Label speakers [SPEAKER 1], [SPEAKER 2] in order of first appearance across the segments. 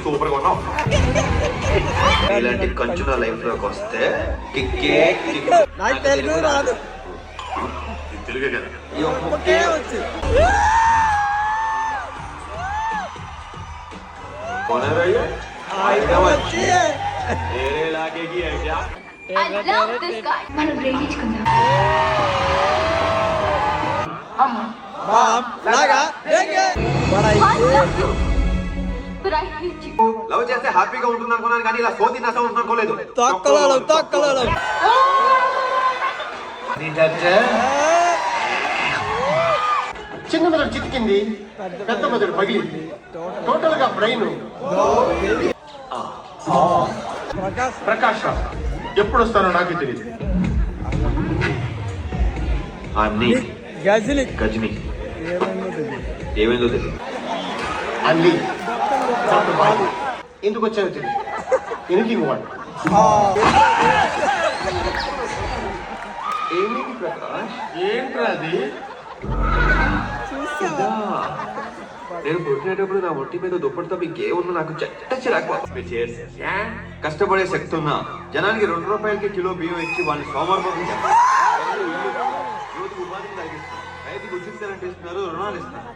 [SPEAKER 1] Super గా ఉన్నావు. ఇలాంటి కంచు నా లైఫ్ లోకి వస్తే కిక్కే కిక్.
[SPEAKER 2] నాకు తెలుగు రాదు.
[SPEAKER 1] తెలుగే కదా. कौन है भैया? तेरे इलाके की है क्या?
[SPEAKER 3] I love this guy. మనం ప్రేమించుకుందాం.
[SPEAKER 2] బామ్ లాగా దేంగే
[SPEAKER 3] But I hate you.
[SPEAKER 1] Love చేస్తే హ్యాపీగా ఉంటున్నాను అనుకున్నాను కానీ ఇలా సోది నస ఉంటున్నాను అనుకోలేదు.
[SPEAKER 2] తొక్కలలో
[SPEAKER 4] నీ జడ్జే చిన్న మెదడు చితికింది, పెద్ద మెదడు పగిలింది, టోటల్ గా బ్రెయిన్. ప్రకాష్ రావు ఎప్పుడు వస్తానో నాకే తెలియదు.
[SPEAKER 1] గజని ఏమైందో తెలియదు.
[SPEAKER 4] అల్లి ఎందుకు వచ్చాయో తెలియదు. ఎనికింగ్ వాడు
[SPEAKER 1] ఏమైంది ప్రకాష్?
[SPEAKER 4] ఏంట్రా అది?
[SPEAKER 1] నేను పుట్టినప్పుడు నా ఒంటి మీద దుప్పటితో మీకేమున్నా నాకు చిరాకు. కష్టపడే శక్తి ఉన్నా జనానికి 2 రూపాయలకి కిలో బియ్యం ఇచ్చి వాళ్ళని సోమవారం రోజు ఉపాధిని కలిగిస్తారు. రైతుకి ఉచితంగా ఇస్తున్నారు, రుణాలు ఇస్తారు,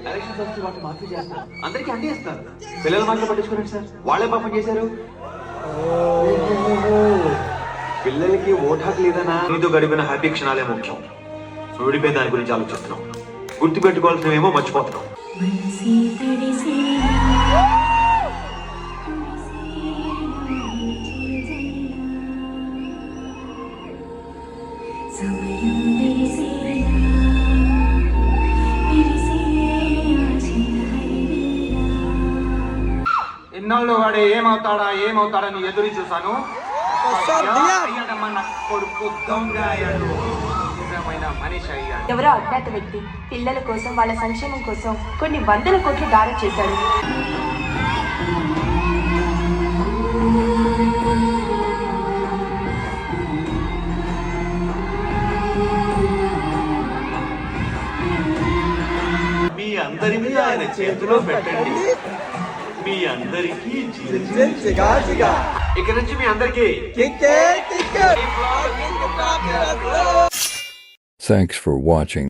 [SPEAKER 1] ఎలక్షన్స్ వస్తే వాటిని మాఫీ చేస్తారు, అందరికీ అన్నీ ఇస్తారు. పిల్లల మాటలు పట్టించుకోండి సార్, వాళ్ళే పాపం చేశారు. పిల్లలకి ఓటాకు లేదనా నీతో గడిపిన హ్యాపీ క్షణాలే ముఖ్యం. విడిపోయిన దాని గురించి ఆలోచిస్తున్నాం. గుర్తు పెట్టుకోవాల్సినవేమో మర్చిపోతున్నాం.
[SPEAKER 4] ఇన్నాళ్ళు వాడు ఏమవుతాడని ఎదురు చూసాను.
[SPEAKER 5] ఎవరో అజ్ఞాత వ్యక్తి పిల్లల కోసం, వాళ్ళ సంక్షేమం కోసం కొన్ని వందల కోట్లు దానం చేశాడు.
[SPEAKER 1] మీ అందరినీ ఆయన చేతిలో పెట్టండి. మీ అందరికీ ఇక నుంచి మీ అందరికీ
[SPEAKER 6] Thanks for watching.